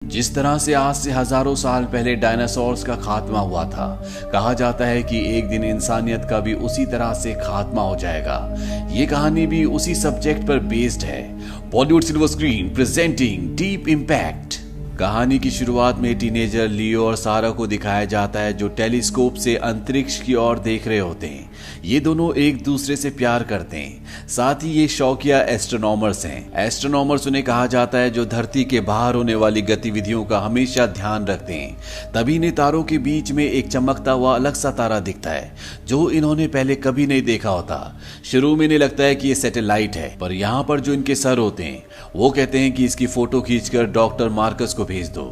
जिस तरह से आज से हजारों साल पहले डायनासोर्स का खात्मा हुआ था, कहा जाता है कि एक दिन इंसानियत का भी उसी तरह से खात्मा हो जाएगा। ये कहानी भी उसी सब्जेक्ट पर बेस्ड है। Bollywood silver screen presenting deep impact. कहानी की शुरुआत में टीनेजर लियो और सारा को दिखाया जाता है, जो टेलीस्कोप से अंतरिक्ष की ओर देख रहे होते हैं। ये दोनों एक दूसरे से प्यार करते हैं, साथ ही ये शौकिया एस्ट्रोनॉमर्स हैं। एस्ट्रोनॉमर्स उन्हें कहा जाता है जो धरती के बाहर होने वाली गतिविधियों का हमेशा ध्यान रखते हैं। तभी इन्हें तारों के बीच में एक चमकता हुआ अलग सा तारा दिखता है, जो इन्होंने पहले कभी नहीं देखा होता। शुरू में इन्हें लगता है कि ये सैटेलाइट है, पर यहाँ पर जो इनके सर होते हैं वो कहते हैं कि इसकी फोटो खींचकर डॉक्टर मार्कस को भेज दो।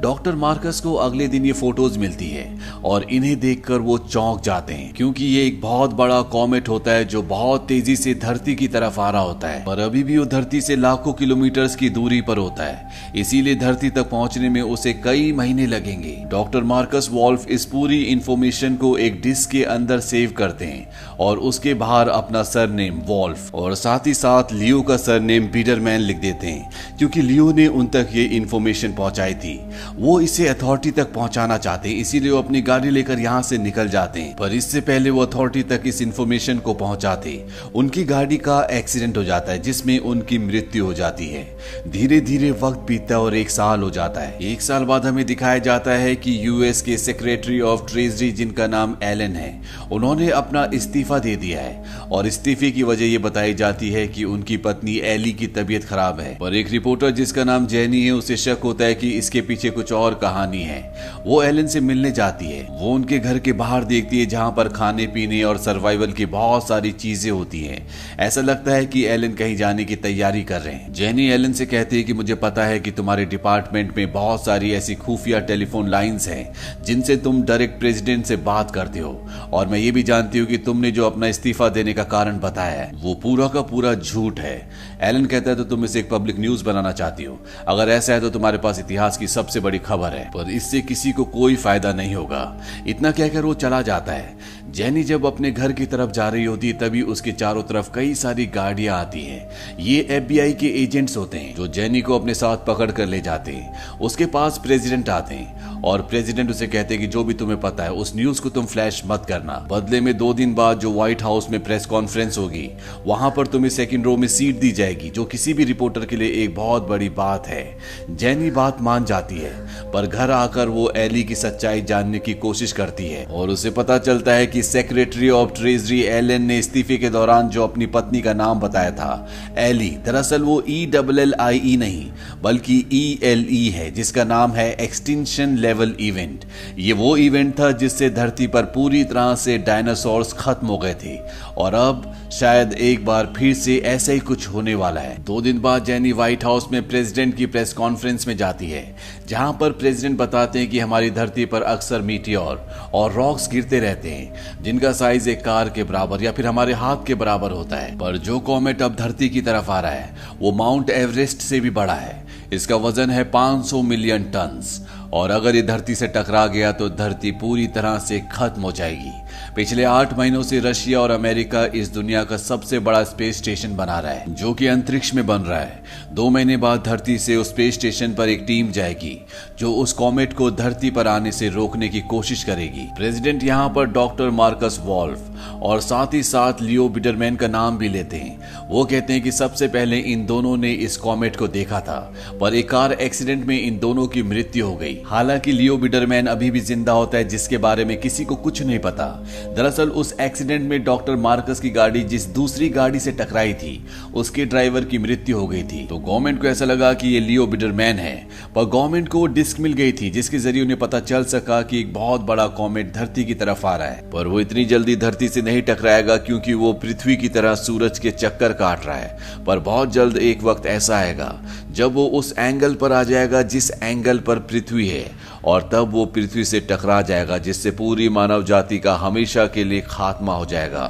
डॉक्टर मार्कस को अगले दिन ये फोटोज मिलती है और इन्हें देखकर वो चौंक जाते हैं, क्योंकि ये एक बहुत बड़ा कॉमेट होता है जो बहुत तेजी से धरती की तरफ आ रहा होता है, पर अभी भी वो धरती से लाखों किलोमीटर की दूरी पर होता है। इसीलिए धरती तक पहुंचने में उसे कई महीने लगेंगे। डॉक्टर मार्कस वॉल्फ इस पूरी इंफॉर्मेशन को एक डिस्क के अंदर सेव करते हैं और उसके बाहर अपना सरनेम वॉल्फ और साथ ही साथ लियो का सरनेम बिडरमैन लिख देते हैं, क्योंकि लियो ने उन तक ये इंफॉर्मेशन पहुंचाई थी। वो इसे अथॉरिटी तक पहुंचाना चाहते हैं, इसीलिए वो अपनी गाड़ी लेकर यहाँ से निकल जाते हैं। पर इससे पहले वो अथॉरिटी तक इस इंफॉर्मेशन को पहुंचाते उनकी गाड़ी का एक्सीडेंट हो जाता है, जिसमें उनकी मृत्यु हो जाती है। धीरे धीरे वक्त बीतता है और 1 साल हो जाता है। 1 साल बाद हमें दिखाया जाता है कि यूएस के सेक्रेटरी ऑफ ट्रेजरी, जिनका नाम एलन है, उन्होंने अपना इस्तीफा दे दिया है और इस्तीफे की वजह ये बताई जाती है कि उनकी पत्नी एली की तबीयत खराब है। पर एक रिपोर्टर जिसका नाम जेनी है, उसे शक होता है कि इसके पीछे कुछ और कहानी है। वो एलन से मिलने जाती है। वो उनके घर के बाहर देखती है, जहां पर खाने पीने और सर्वाइवल की बहुत सारी चीजें होती हैं। ऐसा लगता है कि एलन कहीं जाने की तैयारी कर रहे हैं। जेनी एलन से कहती है कि मुझे पता है कि तुम्हारे डिपार्टमेंट में बहुत सारी ऐसी खुफिया टेलीफोन लाइंस हैं जिनसे तुम डायरेक्ट प्रेसिडेंट से बात करते हो, और मैं ये भी जानती हूँ कि तुमने जो अपना इस्तीफा देने का कारण बताया है वो पूरा का पूरा झूठ है। एलन कहता है तो तुम इसे एक पब्लिक न्यूज बनाना चाहती हो। अगर ऐसा है तो तुम्हारे पास इतिहास की सबसे बड़ी खबर है, पर इससे किसी को कोई फायदा नहीं होगा। इतना कहकर वो चला जाता है। जेनी जब अपने घर की तरफ जा रही होती है, तभी उसके चारों तरफ कई सारी गाड़ियां आती हैं। ये एफबीआई के एजेंट्स होते हैं जो जेनी को अपने साथ पकड़ कर ले जाते हैं। उसके पास प्रेसिडेंट आते हैं और प्रेसिडेंट उसे कहते हैं कि जो भी तुम्हें पता है उस न्यूज को तुम फ्लैश मत करना। बदले में 2 दिन बाद जो व्हाइट हाउस में प्रेस कॉन्फ्रेंस होगी, वहां पर तुम्हें सेकंड रो में सीट दी जाएगी, जो किसी भी रिपोर्टर के लिए एक बहुत बड़ी बात है। जेनी बात मान जाती है, पर घर आकर वो एली की सच्चाई जानने की कोशिश करती है और उसे पता चलता है कि सेक्रेटरी ऑफ ट्रेजरी एलन ने इस्तीफे के दौरान जो अपनी पत्नी का नाम बताया था, एली, दरअसल वो ELLIE नहीं बल्कि ELE है, जिसका नाम है एक्सटिंक्शन लेवल इवेंट। ये वो इवेंट था जिससे धरती पर पूरी तरह से डायनासोर्स खत्म हो गए थे और अब शायद एक बार फिर से ऐसा ही कुछ होने वाला है। 2 दिन बाद जेनी व्हाइट हाउस में प्रेसिडेंट की प्रेस कॉन्फ्रेंस में जाती है, जहां पर प्रेसिडेंट बताते हैं कि हमारी धरती पर अक्सर मीटियोर और रॉक्स गिरते रहते हैं जिनका साइज एक कार के बराबर या फिर हमारे हाथ के बराबर होता है। पर जो कॉमेट अब धरती की तरफ आ रहा है वो माउंट एवरेस्ट से भी बड़ा है। इसका वजन है 500 मिलियन टन्स और अगर ये धरती से टकरा गया तो धरती पूरी तरह से खत्म हो जाएगी। पिछले 8 महीनों से रशिया और अमेरिका इस दुनिया का सबसे बड़ा स्पेस स्टेशन बना रहा है, जो कि अंतरिक्ष में बन रहा है। 2 महीने बाद धरती से उस स्पेस स्टेशन पर एक टीम जाएगी जो उस कॉमेट को धरती पर आने से रोकने की कोशिश करेगी। प्रेसिडेंट यहाँ पर डॉक्टर मार्कस वॉल्फ और साथ ही साथ लियो बिडरमैन का नाम भी लेते हैं। वो कहते हैं कि सबसे पहले इन दोनों ने इस कॉमेट को देखा था, पर एक कार एक्सीडेंट में इन दोनों की मृत्यु हो गई। हालांकि लियो बिडरमैन अभी भी जिंदा होता है, जिसके बारे में किसी को कुछ नहीं पता। दरअसल उस एक्सीडेंट में डॉक्टर मार्कस की गाड़ी जिस दूसरी गाड़ी से टकराई थी, उसके ड्राइवर की मृत्यु हो गई थी। तो गवर्नमेंट को ऐसा लगा कि ये लियो बिडरमैन है, पर गवर्नमेंट को डिस्क मिल गई थी जिसके जरिए उन्हें पता चल सका कि एक बहुत बड़ा कॉमेट धरती की तरफ आ रहा है। पर वो इतनी जल्दी धरती से नहीं टकराएगा, क्योंकि वो पृथ्वी की तरह सूरज के चक्कर काट रहा है। पर बहुत जल्द एक वक्त ऐसा आएगा जब वो उस एंगल पर आ जाएगा जिस एंगल पर पृथ्वी है, और तब वो पृथ्वी से टकरा जाएगा, जिससे पूरी मानव जाति का हमेशा के लिए खात्मा हो जाएगा।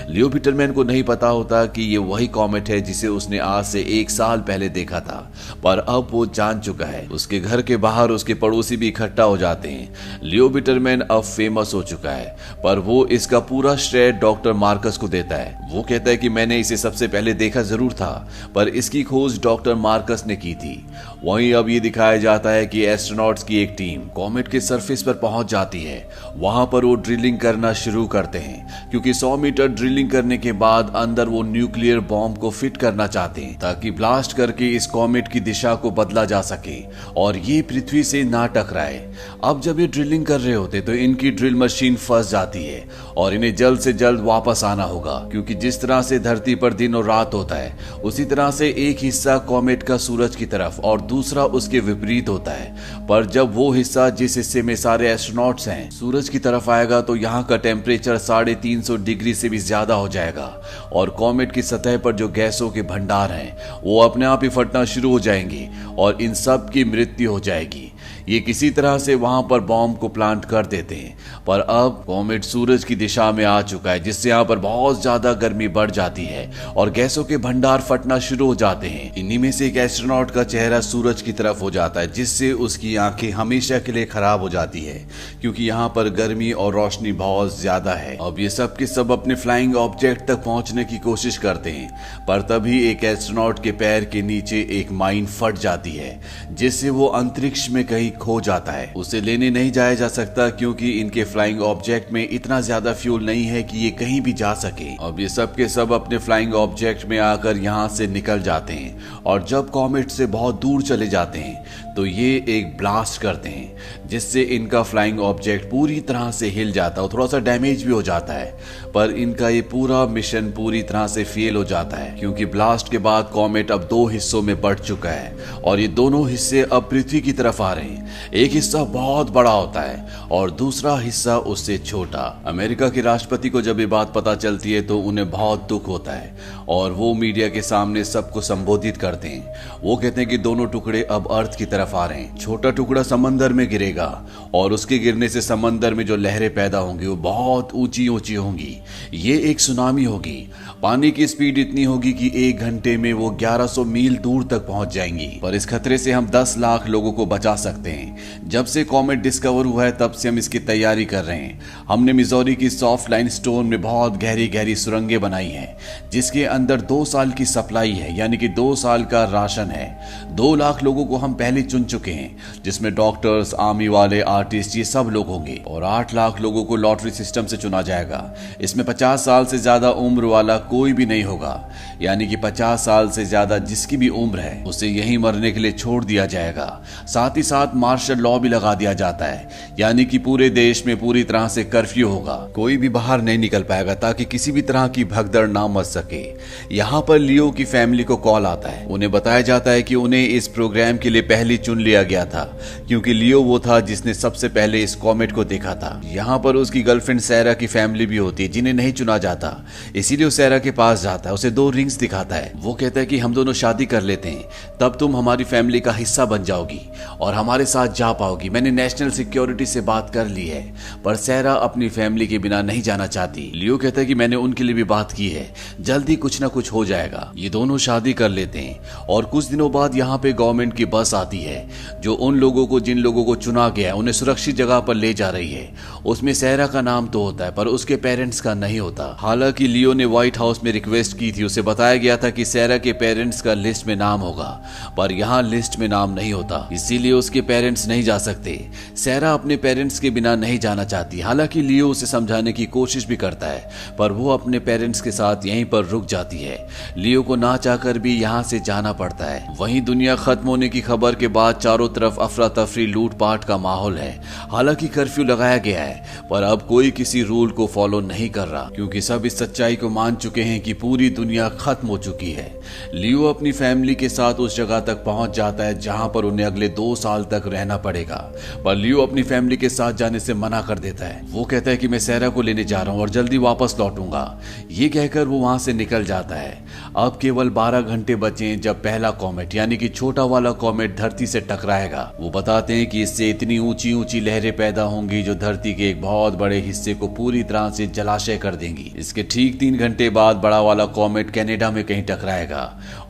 लियो बिडरमैन को नहीं पता होता कि ये वही कॉमेट है जिसे उसने आज से 1 साल पहले देखा था, पर अब वो जान चुका है। उसके घर के बाहर उसके पड़ोसी भी इकट्ठा हो जाते हैं। लियो बिडरमैन अब फेमस हो चुका है, पर वो इसका पूरा श्रेय डॉक्टर मार्कस को देता है। वो कहता है कि मैंने इसे सबसे पहले देखा जरूर था, पर इसकी खोज डॉक्टर मार्कस ने की थी। वहीं अब ये दिखाया जाता है कि एस्ट्रोनॉट्स की एक टीम कॉमेट के सरफेस पर पहुंच जाती है। वहां पर वो ड्रिलिंग करना शुरू करते हैं क्योंकि 100 मीटर ड्रिलिंग करने के बाद अंदर वो न्यूक्लियर बॉम्ब को फिट करना चाहते हैं ताकि ब्लास्ट करके इस कॉमेट की दिशा को बदला जा सके और ये पृथ्वी से ना टकराए। अब जब ये ड्रिलिंग कर रहे होते तो इनकी ड्रिल मशीन फंस जाती है और इन्हें जल्द से जल्द वापस आना होगा क्योंकि जिस तरह से धरती पर दिन और रात होता है उसी तरह से एक हिस्सा कॉमेट का सूरज की तरफ और दूसरा उसके विपरीत होता है। पर जब वो हिस्सा जिस हिस्से में सारे एस्ट्रोनॉट्स हैं सूरज की तरफ आएगा तो यहाँ का टेम्परेचर 350 डिग्री से भी ज्यादा हो जाएगा और कॉमेट की सतह पर जो गैसों के भंडार हैं वो अपने आप ही फटना शुरू हो जाएंगे और इन सब की मृत्यु हो जाएगी। ये किसी तरह से वहां पर बॉम्ब को प्लांट कर देते हैं पर अब कॉमेट सूरज की दिशा में आ चुका है जिससे यहाँ पर बहुत ज्यादा गर्मी बढ़ जाती है और गैसों के भंडार फटना शुरू हो जाते हैं। इन्हीं में से एक एस्ट्रोनॉट का चेहरा सूरज की तरफ हो जाता है जिससे उसकी आंखें हमेशा के लिए खराब हो जाती है क्योंकि यहाँ पर गर्मी और रोशनी बहुत ज्यादा है। अब ये सब के सब अपने फ्लाइंग ऑब्जेक्ट तक पहुंचने की कोशिश करते हैं पर तभी एक एस्ट्रोनॉट के पैर के नीचे एक माइन फट जाती है जिससे वो अंतरिक्ष में कहीं खो जाता है। उसे लेने नहीं जाया जा सकता क्योंकि इनके फ्लाइंग ऑब्जेक्ट में इतना ज्यादा फ्यूल नहीं है कि ये कहीं भी जा सके। अब ये सब के सब अपने फ्लाइंग ऑब्जेक्ट में आकर यहाँ से निकल जाते हैं और जब कॉमेट से बहुत दूर चले जाते हैं तो ये एक ब्लास्ट करते हैं जिससे इनका फ्लाइंग ऑब्जेक्ट पूरी तरह से हिल जाता है और थोड़ा सा डैमेज भी हो जाता है पर इनका ये पूरा मिशन पूरी तरह से फेल हो जाता है क्योंकि ब्लास्ट के बाद कॉमेट अब 2 हिस्सों में बढ़ चुका है और ये दोनों हिस्से अब पृथ्वी की तरफ आ रहे हैं। एक हिस्सा बहुत बड़ा होता है और दूसरा हिस्सा उससे छोटा। अमेरिका के राष्ट्रपति को जब ये बात पता चलती है तो उन्हें बहुत दुख होता है और वो मीडिया के सामने सबको संबोधित करते हैं। वो कहते हैं कि दोनों टुकड़े अब अर्थ की तरफ आ रहे हैं। छोटा टुकड़ा समंदर में गिरेगा और उसके गिरने से समंदर में जो लहरें पैदा होंगी वो बहुत ऊंची ऊंची होंगी। ये एक सुनामी होगी। पानी की स्पीड इतनी होगी कि 1 घंटे में वो 1100 मील दूर तक पहुंच जाएंगी। पर इस खतरे से हम 10 लाख लोगों को बचा सकते हैं। जब से कॉमेट डिस्कवर हुआ है तब से हम इसकी तैयारी कर रहे हैं। हमने मिजोरी की सॉफ्ट लाइन स्टोन में बहुत गहरी गहरी सुरंगें बनाई हैं जिसके अंदर 2 साल की सप्लाई है यानी कि 2 साल का राशन है। 2 लाख लोगों को हम पहले चुन चुके हैं जिसमें डॉक्टर्स, आर्मी वाले, आर्टिस्ट, ये सब लोग होंगे और 8 लाख लोगों को लॉटरी सिस्टम से चुना जाएगा। इसमें 50 साल से ज्यादा उम्र वाला कोई भी नहीं होगा यानी कि 50 साल से ज्यादा जिसकी भी उम्र है उसे यहीं मरने के लिए छोड़ दिया जाएगा। साथ ही साथ मार्शल लॉ भी लगा दिया जाता है यानी कि पूरे देश में पूरी तरह से कर्फ्यू होगा। कोई भी बाहर नहीं निकल पाएगा ताकि किसी भी तरह की भगदड़ ना मच सके। यहाँ पर लियो की फैमिली को कॉल आता है। उन्हें बताया जाता है कि उन्हें इस प्रोग्राम के लिए पहले चुन लिया गया था क्योंकि लियो वो था जिसने सबसे पहले इस कॉमेट को देखा था। यहाँ पर उसकी गर्लफ्रेंड सैरा की फैमिली भी होती है जिन्हें नहीं चुना जाता, इसीलिए वो सैरा के पास जाता है, उसे 2 रिंग्स दिखाता है। वो कहता है कि हम दोनों शादी कर लेते हैं तब तुम हमारी फैमिली का हिस्सा बन जाओगी और हमारे साथ जा पाओगी। मैंने नेशनल सिक्योरिटी से बात कर ली है। पर सैरा अपनी फैमिली के बिना नहीं जाना चाहती। लियो कहता है कि मैंने उनके लिए भी बात की है, जल्दी कुछ ना कुछ हो जाएगा। ये दोनों शादी कर लेते हैं और कुछ दिनों बाद यहाँ पे गवर्नमेंट की बस आती है जो उन लोगों को जिन लोगों को चुना गया उन्हें सुरक्षित जगह पर ले जा रही है। उसमें सैरा का नाम तो होता है पर उसके पेरेंट्स का नहीं होता। हालांकि लियो ने व्हाइट हाउस में रिक्वेस्ट की थी, उसे बताया गया था कि सैरा के पेरेंट्स का लिस्ट में नाम होगा पर यहाँ लिस्ट में नाम नहीं होता, इसीलिए उसके पेरेंट्स नहीं जा सकते। सैरा अपने पेरेंट्स के बिना नहीं जाना चाहती। हालांकि लियो उसे समझाने की कोशिश भी करता है पर वो अपने पेरेंट्स के साथ यहीं पर रुक जाती है। लियो को ना चाहकर भी यहाँ से जाना पड़ता है। वहीं दुनिया खत्म होने की खबर के बाद चारों तरफ अफरा तफरी, लूटपाट का माहौल है। हालांकि कर्फ्यू लगाया गया है पर अब कोई किसी रूल को फॉलो नहीं कर रहा क्योंकि सब इस सच्चाई को मान चुके हैं कि पूरी दुनिया खत्म हो चुकी है। लियो अपनी फैमिली के साथ उस जगह तक पहुंच जाता है जहां पर उन्हें अगले 2 साल तक रहना पड़ेगा पर लियो अपनी फैमिली के साथ जाने से मना कर देता है। वो कहता है कि मैं सैरा को लेने जा रहा हूं और जल्दी वापस लौटूंगा। ये कहकर वो वहां से निकल जाता है। अब केवल 12 घंटे बचे जब पहला कॉमेट यानी कि छोटा वाला कॉमेट धरती से टकराएगा। वो बताते हैं कि इससे इतनी ऊंची ऊंची लहरें पैदा होंगी जो धरती के एक बहुत बड़े हिस्से को पूरी तरह से जलाशय कर देंगी। इसके ठीक 3 घंटे बाद बड़ा वाला कॉमेट कनाडा में कहीं टकराएगा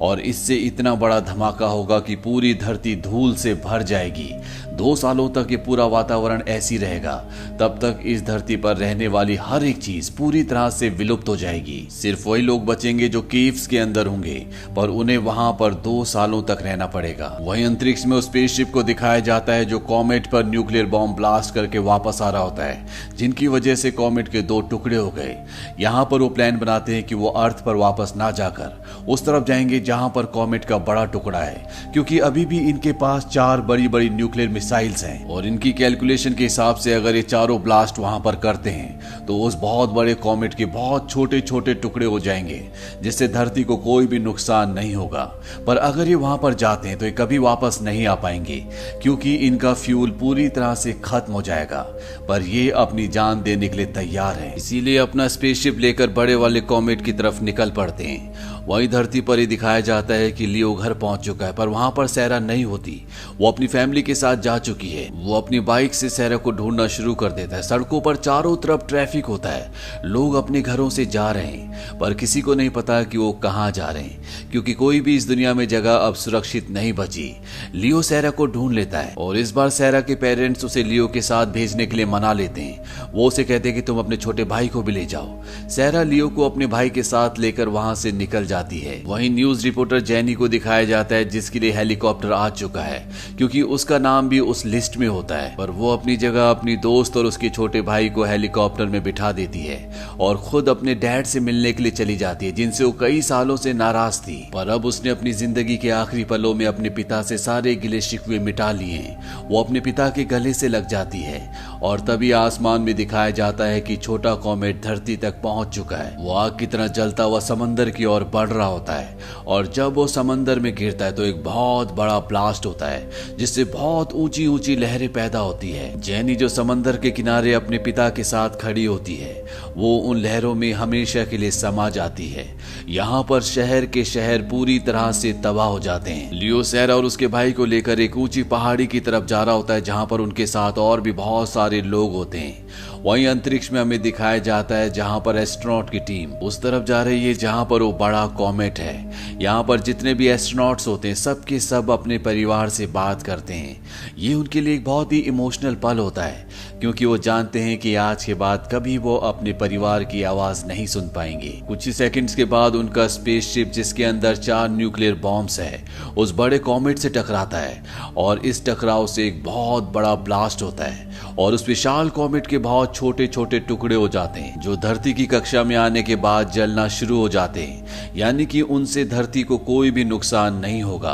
और इससे इतना बड़ा धमाका होगा कि पूरी धरती धूल से भर जाएगी। 2 सालों तक ये पूरा वातावरण ऐसी रहेगा। तब तक इस धरती पर रहने वाली हर एक चीज पूरी तरह से विलुप्त हो जाएगी। सिर्फ वही लोग बचेंगे जो केव्स के अंदर होंगे, पर उन्हें वहां पर 2 सालों तक रहना पड़ेगा। वहीं अंतरिक्ष में उस स्पेसशिप को दिखाया जाता है जो कॉमेट पर न्यूक्लियर बॉम्ब ब्लास्ट करके वापस आ रहा होता है, जिनकी वजह से कॉमेट के 2 टुकड़े हो गए। यहाँ पर वो प्लान बनाते हैं कि वो अर्थ पर वापस ना जाकर उस तरफ जाएंगे जहां पर कॉमेट का बड़ा टुकड़ा है, क्योंकि अभी भी इनके पास 4 बड़ी बड़ी न्यूक्लियर मिसाइल्स हैं और इनकी कैलकुलेशन के हिसाब से अगर ये चारों ब्लास्ट वहां पर करते हैं तो उस बहुत बड़े कॉमेट के बहुत छोटे छोटे टुकड़े हो जाएंगे, जिससे धरती को कोई भी नुकसान नहीं होगा। पर अगर ये वहां पर जाते हैं तो ये कभी वापस नहीं आ पाएंगे, क्योंकि इनका फ्यूल पूरी तरह से खत्म हो जाएगा। पर ये अपनी जान देने के लिए तैयार है, इसीलिए अपना स्पेसशिप लेकर बड़े वाले कॉमेट की तरफ निकल पड़ते हैं। वहीं धरती पर ही दिखाया जाता है कि लियो घर पहुंच चुका है, पर वहां पर सैरा नहीं होती। वो अपनी फैमिली के साथ जा चुकी है। वो अपनी बाइक से सैरा को ढूंढना शुरू कर देता है। सड़कों पर चारों तरफ ट्रैफिक होता है, लोग अपने घरों से जा रहे हैं, पर किसी को नहीं पता कि वो कहां जा रहे हैं, क्योंकि कोई भी इस दुनिया में जगह अब सुरक्षित नहीं बची। लियो सैरा को ढूंढ लेता है और इस बार सैरा के पेरेंट्स उसे लियो के साथ भेजने के लिए मना लेते हैं। वो उसे कहते हैं कि तुम अपने छोटे भाई को भी ले जाओ। सैरा लियो को अपने भाई के साथ लेकर वहां से निकल जाती है। वहीं न्यूज रिपोर्टर जेनी को दिखाया जाता है, जिसके लिए हेलीकॉप्टर आ चुका है, क्योंकि उसका नाम भी उस लिस्ट में होता है। पर वो अपनी जगह अपनी दोस्त और उसके छोटे भाई को हेलीकॉप्टर में बिठा देती है और खुद अपने डैड से मिलने के लिए चली जाती है, जिनसे वो कई सालों से नाराज थी। पर अब उसने अपनी जिंदगी के आखिरी पलों में अपने पिता से सारे गिले शिकवे मिटा लिए। वो अपने पिता के गले से लग जाती है और तभी आसमान में दिखाया जाता है कि छोटा कॉमेट धरती तक पहुंच चुका है। वो आग की तरह जलता हुआ समंदर की ओर बढ़ रहा होता है और जब वो समंदर में गिरता है तो एक बहुत बड़ा ब्लास्ट होता है, जिससे बहुत ऊंची ऊंची लहरें पैदा होती है। जेनी जो समंदर के किनारे अपने पिता के साथ खड़ी होती है, वो उन लहरों में हमेशा के लिए समा जाती है। यहाँ पर शहर के शहर पूरी तरह से तबाह हो जाते हैं। लियो सैरा और उसके भाई को लेकर एक ऊंची पहाड़ी की तरफ जा रहा होता है, जहाँ पर उनके साथ और भी बहुत सारे लोग होते हैं। वहीं अंतरिक्ष में हमें दिखाया जाता है जहां पर एस्ट्रोनॉट की टीम उस तरफ जा रही है जहां पर वो बड़ा कॉमेट है। यहाँ पर जितने भी एस्ट्रोनॉट्स होते हैं सब के सब अपने परिवार से बात करते हैं। ये उनके लिए एक बहुत ही इमोशनल पल होता है, क्योंकि वो जानते हैं कि आज के बाद कभी वो अपने परिवार की आवाज नहीं सुन पाएंगे। कुछ ही सेकंड्स के बाद उनका स्पेसशिप, जिसके अंदर 4 न्यूक्लियर बॉम्ब्स है, उस बड़े कॉमेट से टकराता है और इस टकराव से एक बहुत बड़ा ब्लास्ट होता है और उस विशाल कॉमेट के बहुत छोटे छोटे टुकड़े हो जाते हैं, जो धरती की कक्षा में आने के बाद जलना शुरू हो जाते हैं, यानी कि उनसे धरती को कोई भी नुकसान नहीं होगा।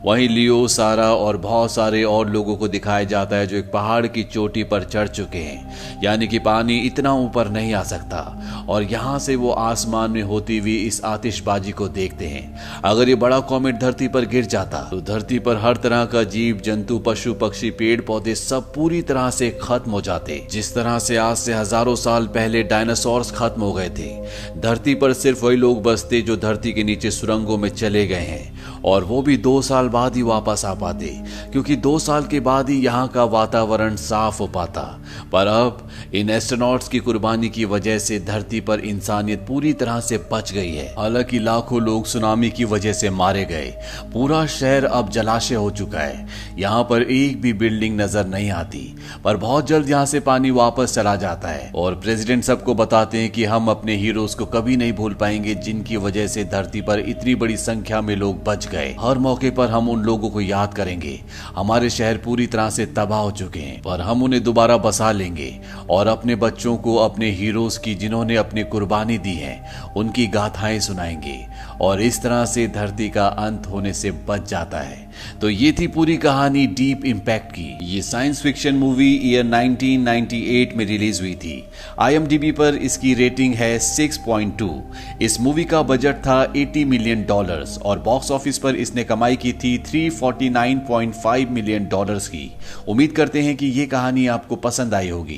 वहीं लियो, सारा और बहुत सारे और लोगों को दिखाया जाता है जो एक पहाड़ की चोटी पर चढ़ चुके हैं, यानी कि पानी इतना ऊपर नहीं आ सकता, और यहाँ से वो आसमान में होती हुई इस आतिशबाजी को देखते हैं। अगर ये बड़ा कॉमेट धरती पर गिर जाता तो धरती पर हर तरह का जीव जंतु, पशु पक्षी, पेड़ पौधे सब पूरी तरह से खत्म हो जाते। जिस तरह से आज से हजारों साल पहले डायनासोर्स खत्म हो गए थे, धरती पर सिर्फ वही लोग बसते जो धरती के नीचे सुरंगों में चले गए हैं, और वो भी 2 साल बाद ही वापस आ पाते, क्योंकि 2 साल के बाद ही यहाँ का वातावरण साफ हो पाता। पर अब इन एस्ट्रोनॉट्स की कुर्बानी की वजह से धरती पर इंसानियत पूरी तरह से बच गई है। हालांकि लाखों लोग सुनामी की वजह से मारे गए। पूरा शहर अब जलाशय हो चुका है। यहाँ पर एक भी बिल्डिंग नजर नहीं आती, पर बहुत जल्द यहाँ से पानी वापस चला जाता है और प्रेसिडेंट सबको बताते हैं कि हम अपने हीरोज को कभी नहीं भूल पाएंगे, जिनकी वजह से धरती पर इतनी बड़ी संख्या में लोग बच गए। हर मौके पर हम उन लोगों को याद करेंगे। हमारे शहर पूरी तरह से तबाह हो चुके हैं, पर हम उन्हें दोबारा बसा लेंगे और अपने बच्चों को अपने हीरोज की, जिन्होंने अपनी कुर्बानी दी है, उनकी गाथाएं सुनाएंगे, और इस तरह से धरती का अंत होने से बच जाता है। तो ये थी पूरी कहानी डीप इम्पैक्ट की। ये साइंस फिक्शन मूवी ईयर 1998 में रिलीज हुई थी। IMDb पर इसकी रेटिंग है 6.2। इस मूवी का बजट था $80 मिलियन और बॉक्स ऑफिस पर इसने कमाई की थी $349.5 मिलियन की। उम्मीद करते हैं कि ये कहानी आपको पसंद आई होगी।